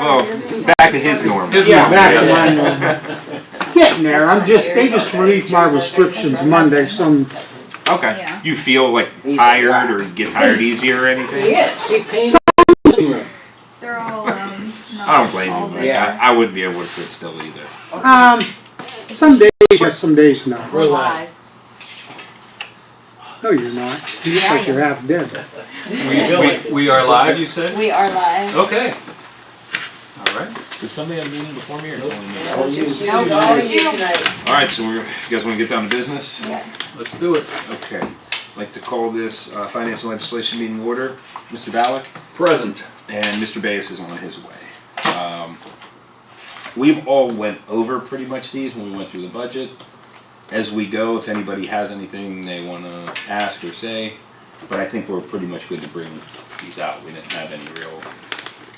Well, back to his norm. Back to my norm. Getting there. They just relieved my restrictions Monday, so Okay. Yeah. You feel like tired or get tired easier or anything? He painted. They're all, I don't blame all you. there. Yeah. I wouldn't be able to sit still either. some days yes, some days no. We're live. No, you're not. You look like you're half dead. We are live, you said? We are live. Okay. All right. Does somebody have a meeting before me or something? No, just you. All right, so you guys want to get down to business? Yes. Let's do it. Okay. I'd like to call this Finance and Legislation meeting order. Mr. Ballack? Present. And Mr. Bayes is on his way. We've all went over pretty much these when we went through the budget. As we go, if anybody has anything they want to ask or say, but I think we're pretty much good to bring these out. We didn't have any real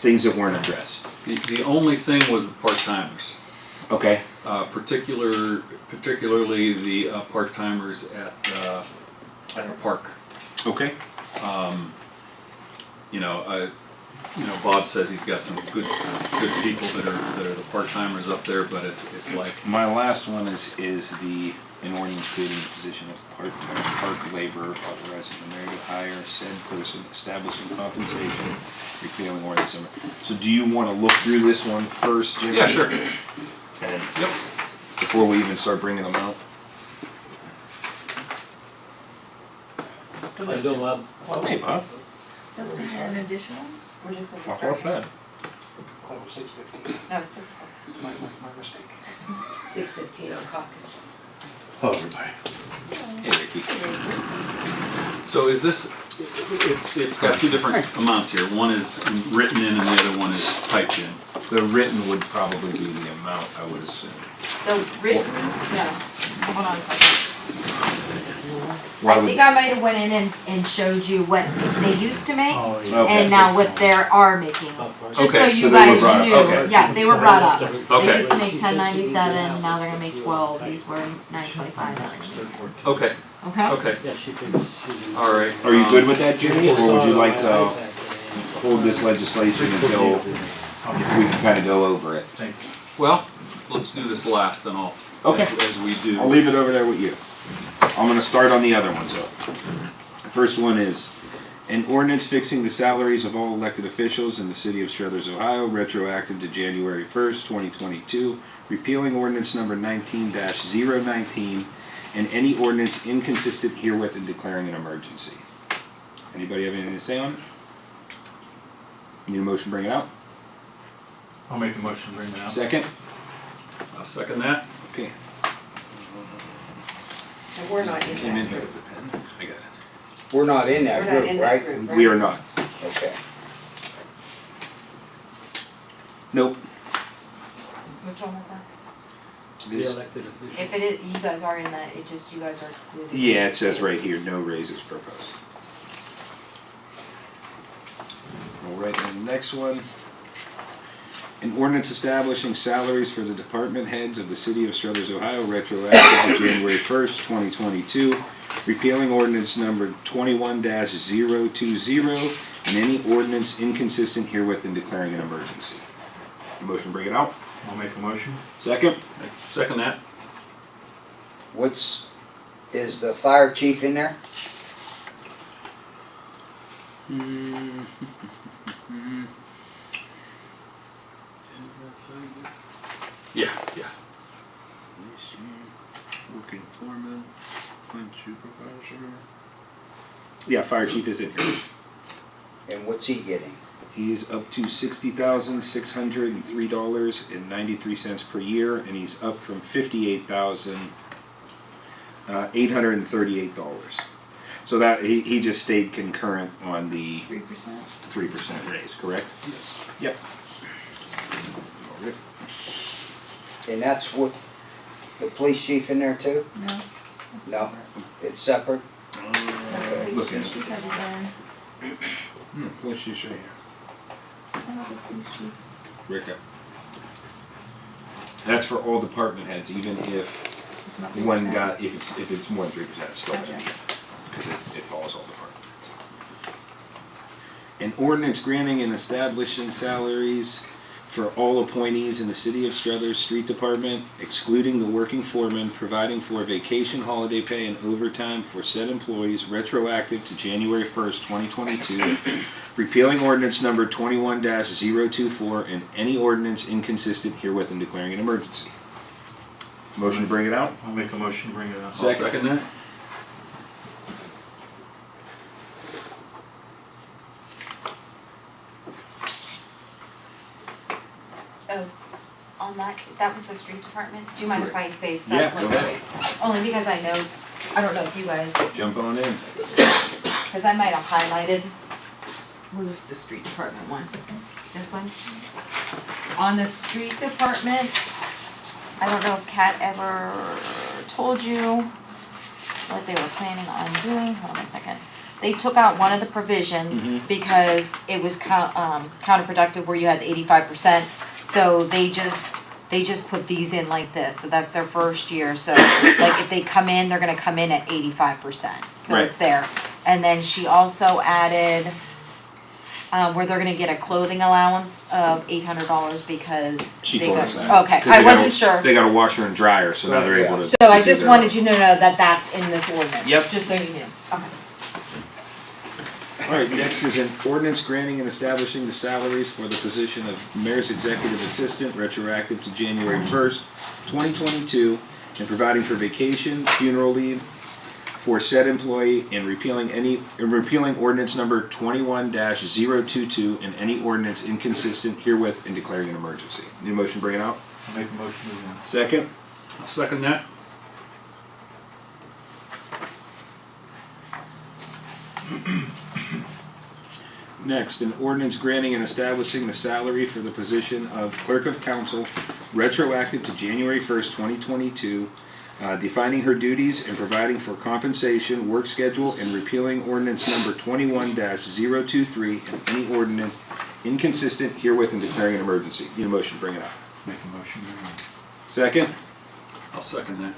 things that weren't addressed. The only thing was the part-timers. Okay. Particularly the part-timers at the park. Okay. Bob says he's got some good people that are the part-timers up there, but it's like My last one is an ordinance creating the position of park laborer, authorizing the mayor to hire said person, establishing compensation, repealing ordinance number. So do you want to look through this one first, Jimmy? yeah, sure. And Yep. before we even start bringing them out? I do love. Hey, Bob. That's an additional? What's that? Oh, 6:15. No, 6. My mistake. 6:15 on Caucus. Hello, everybody. Hey, Ricky. So is this? It's got two different amounts here. One is written in, and the other one is typed in. The written would probably be the amount, I would assume. The written, no, hold on a second. Why I would- think I might have went in and showed you what they used to make Okay. and now what they are making. Just so Okay, you so they were guys brought up, knew. okay. Yeah, they were brought up. They Okay. used to make 1097, now they're gonna make 12. These were 925. Okay. Okay? Okay. Yeah, she thinks she's. All right. Are you good with that, Jimmy, or would you like to hold this legislation until we can kind of go over it? Well, let's do this last, and I'll Okay. as we do. I'll leave it over there with you. I'm gonna start on the other ones though. The first one is an ordinance fixing the salaries of all elected officials in the city of Struthers, Ohio, retroactive to January 1st, 2022, repealing ordinance number 19-019, and any ordinance inconsistent herewith and declaring an emergency. Anybody have anything to say on it? Need a motion to bring it out? I'll make a motion to bring it out. Second? I'll second that. Okay. So we're not in Came in that here group. with a pen. I got it. We're not in that group, right? We are not. Okay. Nope. Which one was that? The This- elected official. If it is, you guys are in that, it's just you guys are excluded. Yeah, it says right here, no raises proposed. All right, and the next one. An ordinance establishing salaries for the department heads of the city of Struthers, Ohio, retroactive to January 1st, 2022. Repealing ordinance number 21-020, and any ordinance inconsistent herewith and declaring an emergency. Motion to bring it out. I'll make a motion. Second? Second that. Is the fire chief in there? Yeah. Working foreman, plant supervisor. Yeah, fire chief is in here. And what's he getting? He's up to $60,603.93 per year, and he's up from $58,838. So that he just stayed concurrent on the 3% raise, correct? Yes. Yep. And that's what, the police chief in there too? No. No, it's separate? Look at it. Chief has his own. What's she say here? I don't know the police chief. Rick. That's for all department heads, even if It's not one 3%. got, if it's more than 3%, it's still Okay. because it follows all departments. An ordinance granting and establishing salaries for all appointees in the City of Struthers Street Department, excluding the working foreman, providing for vacation, holiday pay, and overtime for said employees retroactive to January 1st, 2022, repealing ordinance number 21-024 and any ordinance inconsistent herewith and declaring an emergency. Motion to bring it out? I'll make a motion to bring it up. I'll second that. Oh, on that was the street department. Do you mind if I say stuff? Yeah, go ahead. Only because I don't know if you guys, Jump on in. because I might have highlighted. Where's the street department one? This one? On the street department, I don't know if Kat ever told you what they were planning on doing. Hold on 1 second. They took out one of the provisions because it was counterproductive where you had the 85%. So they just put these in like this. So that's their first year. So like if they come in, they're gonna come in at 85%. So Right. it's there. And then she also added where they're gonna get a clothing allowance of $800 because She they told got, us that. okay, 'Cause I they got a- wasn't sure. They got a washer and dryer, so now they're able to. So I do just their- wanted you to know that that's in this ordinance. Yep. Just so you knew. Okay. All right, next is an ordinance granting and establishing the salaries for the position of Mayor's Executive Assistant retroactive to January 1st, 2022, and providing for vacation, funeral leave for said employee, and repealing ordinance number 21-022 and any ordinance inconsistent herewith and declaring an emergency. Need a motion to bring it out? I'll make a motion to bring it up. Second? I'll second that. Next, an ordinance granting and establishing the salary for the position of Clerk of Council retroactive to January 1st, 2022, defining her duties and providing for compensation, work schedule, and repealing ordinance number 21-023 and any ordinance inconsistent herewith and declaring an emergency. Need a motion to bring it up. Make a motion to bring it up. Second? I'll second that.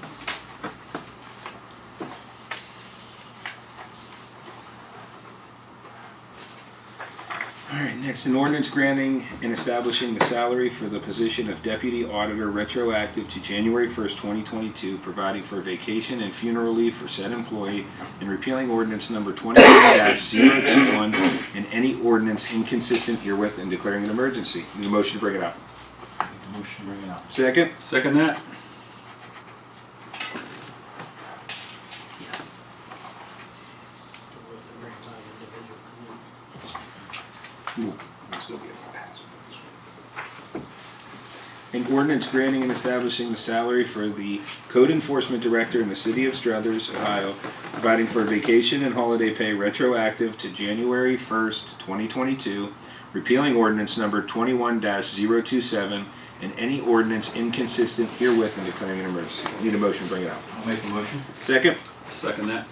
All right, next, an ordinance granting and establishing the salary for the position of Deputy Auditor retroactive to January 1st, 2022, providing for vacation and funeral leave for said employee, and repealing ordinance number 21-021 and any ordinance inconsistent herewith and declaring an emergency. Need a motion to bring it up. Make a motion to bring it up. Second? Second that. We'll still be able to pass it. An ordinance granting and establishing the salary for the Code Enforcement Director in the City of Struthers, Ohio, providing for vacation and holiday pay retroactive to January 1st, 2022, repealing ordinance number 21-027, and any ordinance inconsistent herewith and declaring an emergency. Need a motion to bring it out. I'll make a motion. Second? Second that.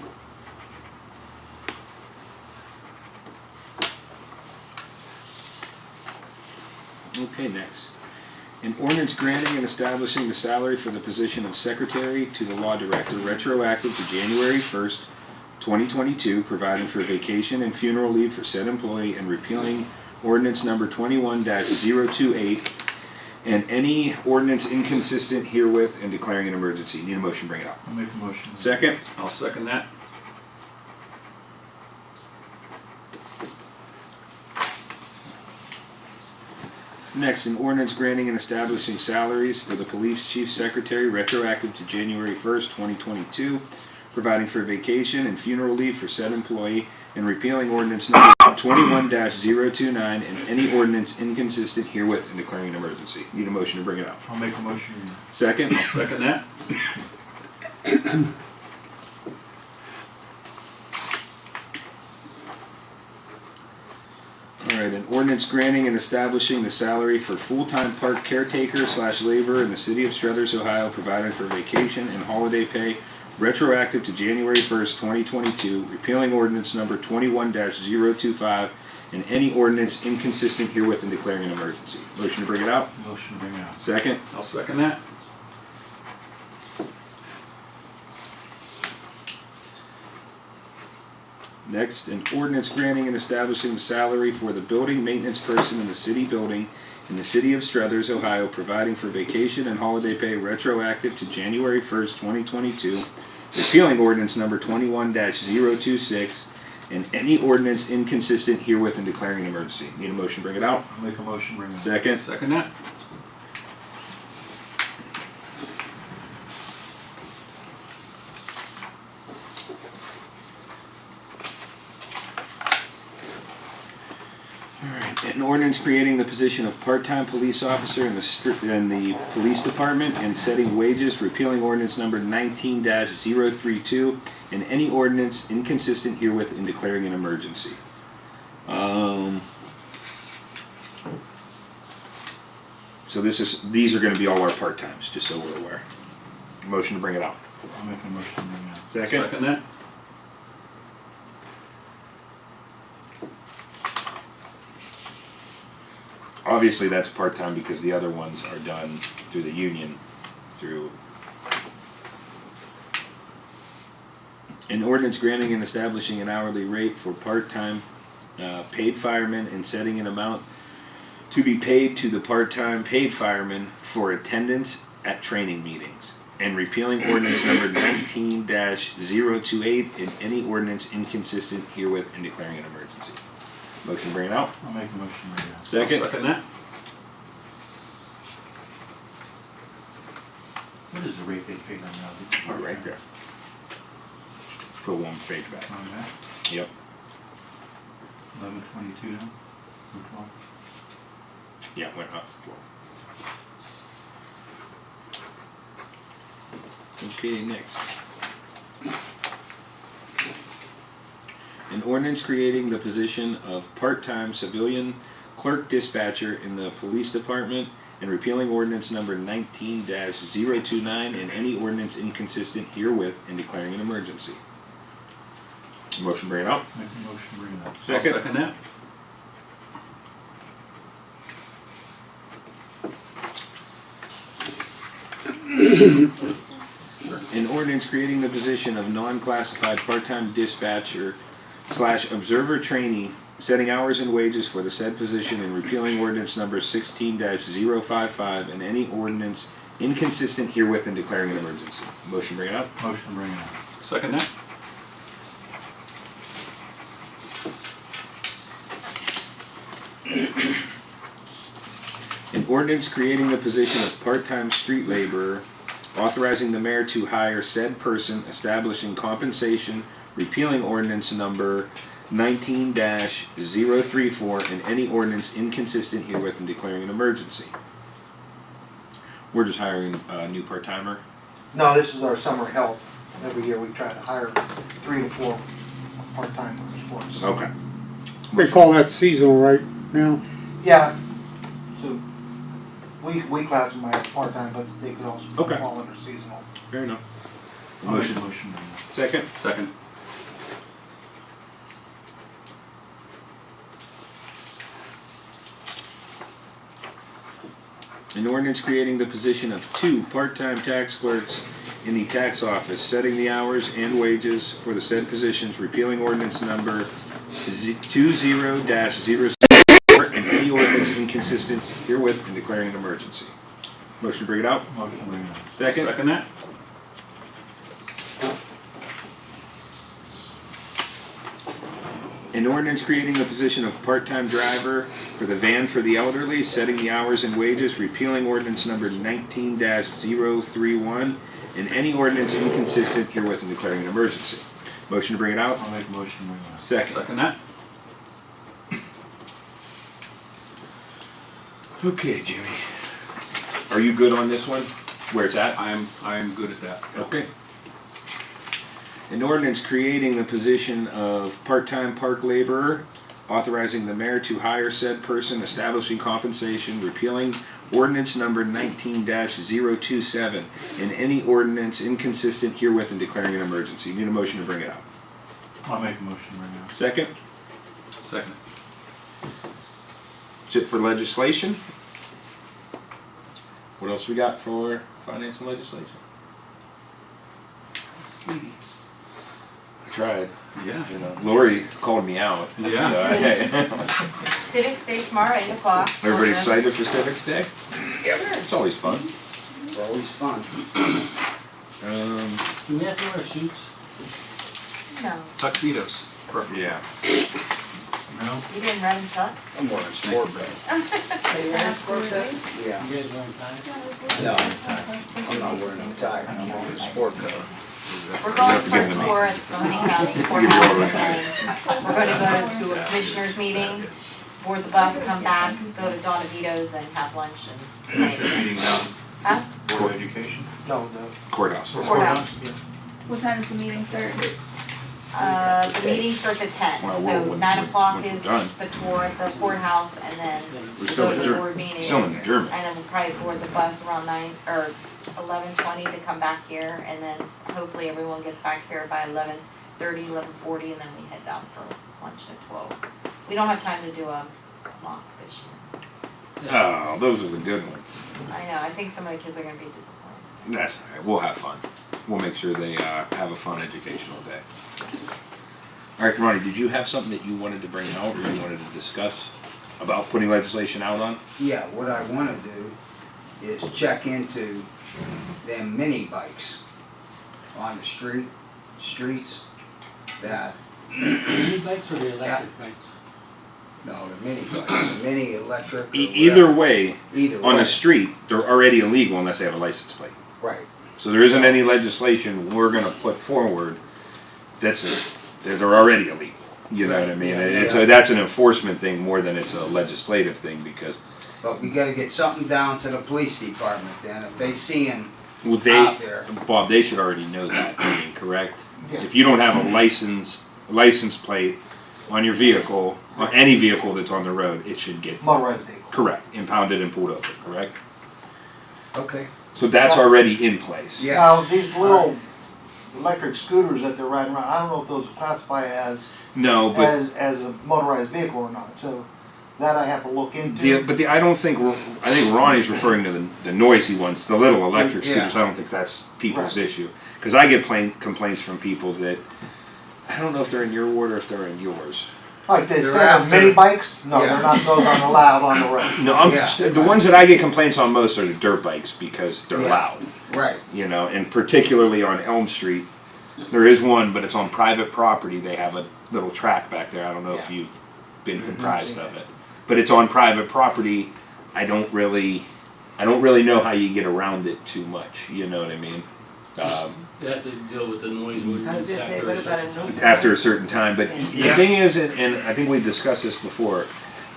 Okay, next. An ordinance granting and establishing the salary for the position of Secretary to the Law Director retroactive to January 1st, 2022, providing for vacation and funeral leave for said employee, and repealing ordinance number 21-028 and any ordinance inconsistent herewith and declaring an emergency. Need a motion to bring it up. I'll make a motion. Second? I'll second that. Next, an ordinance granting and establishing salaries for the Police Chief Secretary retroactive to January 1st, 2022, providing for vacation and funeral leave for said employee, and repealing ordinance number 21-029 and any ordinance inconsistent herewith and declaring an emergency. Need a motion to bring it up. I'll make a motion. Second? I'll second that. Alright, an ordinance granting and establishing the salary for full-time park caretaker / laborer in the City of Struthers, Ohio, providing for vacation and holiday pay retroactive to January 1st, 2022, repealing ordinance number 21-025 and any ordinance inconsistent herewith and declaring an emergency. Motion to bring it out? Motion to bring it up. Second? I'll second that. Next, an ordinance granting and establishing the salary for the building maintenance person in the city building in the city of Struthers, Ohio, providing for vacation and holiday pay retroactive to January 1st, 2022, repealing ordinance number 21-026, and any ordinance inconsistent herewith and declaring an emergency. Need a motion to bring it out? I'll make a motion, bring it out. Second. Second that. An ordinance creating the position of part-time police officer in the police department and setting wages, repealing ordinance number 19-032, and any ordinance inconsistent herewith and declaring an emergency. So these are going to be all our part-times, just so we're aware. Motion to bring it out. I'll make a motion, bring it out. Second. Second that. Obviously, that's part-time because the other ones are done through the union, through an ordinance granting and establishing an hourly rate for part-time paid firemen and setting an amount to be paid to the part-time paid firemen for attendance at training meetings, and repealing ordinance number 19-028 and any ordinance inconsistent herewith and declaring an emergency. Motion to bring it out. I'll make a motion, bring it out. Second. I'll second that. What is the rate they pay them now? Oh, right there. Put one page back. On that, Yep. 11.22 now, or 12? Yeah, went up. Okay, next. An ordinance creating the position of part-time civilian clerk dispatcher in the police department and repealing ordinance number 19-029 and any ordinance inconsistent herewith and declaring an emergency. Motion bring it out. Make a motion, bring it out. I'll Second. second that. An ordinance creating the position of non-classified part-time dispatcher / observer trainee, setting hours and wages for the said position and repealing ordinance number 16-055 and any ordinance inconsistent herewith and declaring an emergency. Motion bring it up. Motion, bring it out. Second that. An ordinance creating the position of part-time street laborer, authorizing the mayor to hire said person, establishing compensation, repealing ordinance number 19-034 and any ordinance inconsistent herewith and declaring an emergency. We're just hiring a new part-timer. No, this is our summer help. Every year we try to hire 3 to 4 part-timers for us. Okay. They call that seasonal right now? Yeah. So we classify as part-time, but they could also Okay. fall under seasonal. Fair enough. I'll make a Motion. motion, bring it out. Second. Second. An ordinance creating the position of 2 part-time tax clerks in the tax office, setting the hours and wages for the said positions, repealing ordinance number 20-0 and any ordinance inconsistent herewith and declaring an emergency. Motion to bring it out. Motion, bring it out. Second. Second that. An ordinance creating the position of part-time driver for the van for the elderly, setting the hours and wages, repealing ordinance number 19-031, and any ordinance inconsistent herewith and declaring an emergency. Motion to bring it out. I'll make a motion, bring it out. Second. Second that. Okay, Jimmy. Are you good on this one? Where it's at? I am good at that. Okay. An ordinance creating the position of part-time park laborer, authorizing the mayor to hire said person, establishing compensation, repealing ordinance number 19-027, and any ordinance inconsistent herewith and declaring an emergency. Need a motion to bring it out. I'll make a motion, bring it out. Second. Second. That's it for legislation. What else we got for finance and legislation? Sweetie. tried. Yeah. You know, Lori called me out. Yeah. So, Civics Day tomorrow, 8 o'clock. everybody excited for Civics Day? Yep. It's always fun. It's always fun. Do we have to wear suits? No, Tuxedos. Perfect. Yeah. No? you didn't run tux? I'm wearing sport bag. Absolutely. Yeah. You guys wearing ties? No, I'm not wearing a tie. I'm wearing a sport coat. We're going have to for a give them to me. tour at the Mahoning County Courthouse and we're gonna go to a commissioners meeting, board the bus, come back, go to Donna Vito's and have lunch and. Commissioner meeting now. Huh? Board of Education? No, no. Courthouse. Courthouse. Yeah. What time does the meeting start? The meeting starts at 10, Well, so once 9 we're- o'clock once we're is done. the tour at the courthouse and then We're we still go in to the German. board meeting. Still in German. And then we'll probably board the bus around 11:20 to come back here, and then hopefully everyone gets back here by 11:30, 11:40, and then we head down for lunch at 12. We don't have time to do a mock this year. Oh, those are the good ones. I know, I think some of the kids are gonna be disappointed. That's all right. We'll have fun. We'll make sure they have a fun educational day. All right, Ronnie, did you have something that you wanted to bring out or you wanted to discuss about putting legislation out on? Yeah, what I wanna do is check into them mini bikes on the streets that, Mini bikes or the electric bikes? no, the mini bikes, the mini electric or Either whatever. way, Either on way. a street, they're already illegal unless they have a license plate. Right, So there isn't any legislation we're gonna put forward that's they're already illegal. You know what I mean? Yeah. That's an enforcement thing more than it's a legislative thing because but we gotta get something down to the police department then, if they see them well, out there. Bob, they should already know that, I mean, correct? Yeah. If you don't have a license plate on your vehicle, on any vehicle that's on the road, it should get Motorized vehicle. correct, impounded and pulled over, correct? Okay. So that's already in place. Yeah. Now, these little electric scooters that they're riding around, I don't know if those classify as No, but as a motorized vehicle or not, so that I have to look into. I don't think I think Ronnie's referring to the noisy ones, the little electric Yeah. scooters. I don't think that's people's Right. issue because I get complaints from people that I don't know if they're in your ward or if they're in yours. Like they They're said, of after- mini bikes, no, Yeah. they're not, those aren't allowed on the road. No, Yeah. the ones that I get complaints on most are the dirt bikes because they're Yeah. loud. Right, You know, and particularly on Elm Street, there is one, but it's on private property. They have a little track back there. I don't know if Yeah. you've been comprised of it, but it's on private property. I don't really know how you get around it too much. You know what I mean? You have to deal with the noise I was gonna say, what about a no? After a certain time, but the Yeah. thing is, and I think we've discussed this before,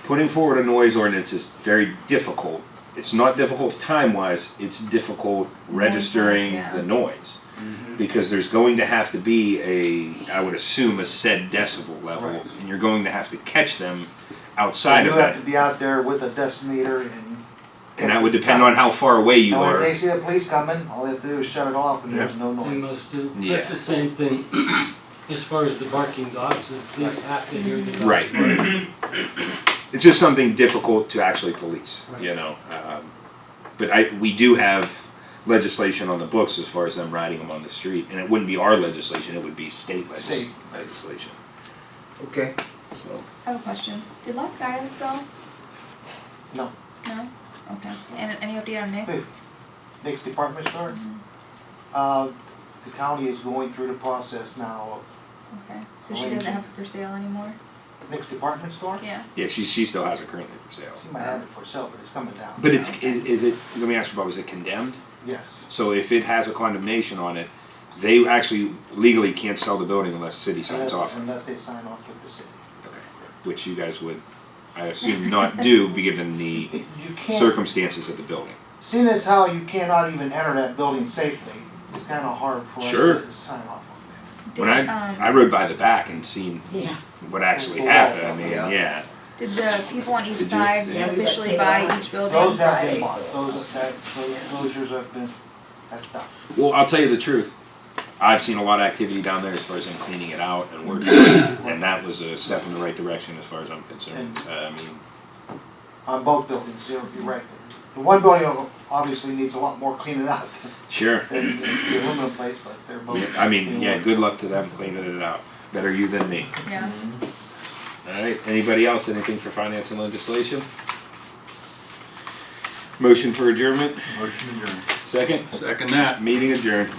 putting forward a noise ordinance is very difficult. It's not difficult time-wise, it's difficult registering yeah. the noise. Because there's going to have to be I would assume, a said decibel level, Right. and you're going to have to catch them outside You of have that. to be out there with a decimeter And that would depend on how far away you And when are. they see the police coming, all they have to do is shut it off and there's no And noise. most do. Yeah. That's the same thing as far as the barking dogs, the police have to hear the dogs. Right. It's just something difficult to actually police, you know. But we do have legislation on the books as far as them riding them on the street, and it wouldn't be our legislation; it would be state legislation. okay. So I have a question. Did Los Gallos sell? No. No? Okay. And any update on Nick's? Nick's department store? The county is going through the process now Okay. So she doesn't have it for sale anymore? of Nick's department store. Yeah. yeah, she still has it currently for sale. She might have it for sale, but it's coming down. But is it? Let me ask you about. Was it condemned? Yes. So if it has a condemnation on it, they actually legally can't sell the building unless the city signs off on it. Unless they sign off with the city. Okay. Which you guys would, I assume, not do given the You can't, circumstances of the building. seeing as how you cannot even enter that building safely, it's kind of hard for us Sure. to sign off on When I rode by the back and seen Yeah. what actually Yeah. happened, I mean, Yeah. yeah. Did the people on each Did you- side Yeah, we got officially saved buy on. each that. building? Those have been bought, those closures have been, that's done. Well, I'll tell you the truth. I've seen a lot of activity down there as far as them cleaning it out and working, and that was a step in the right direction as far as I'm concerned. I mean, On both buildings, you're right. The one building obviously needs a lot more cleaning up Sure. than the aluminum plates, but they're both. I mean, yeah, good luck to them cleaning it out. Better you than me. Yeah. Alright, anybody else, anything for finance and legislation? Motion for adjournment, Motion adjourned. second? Second that. Meeting adjourned.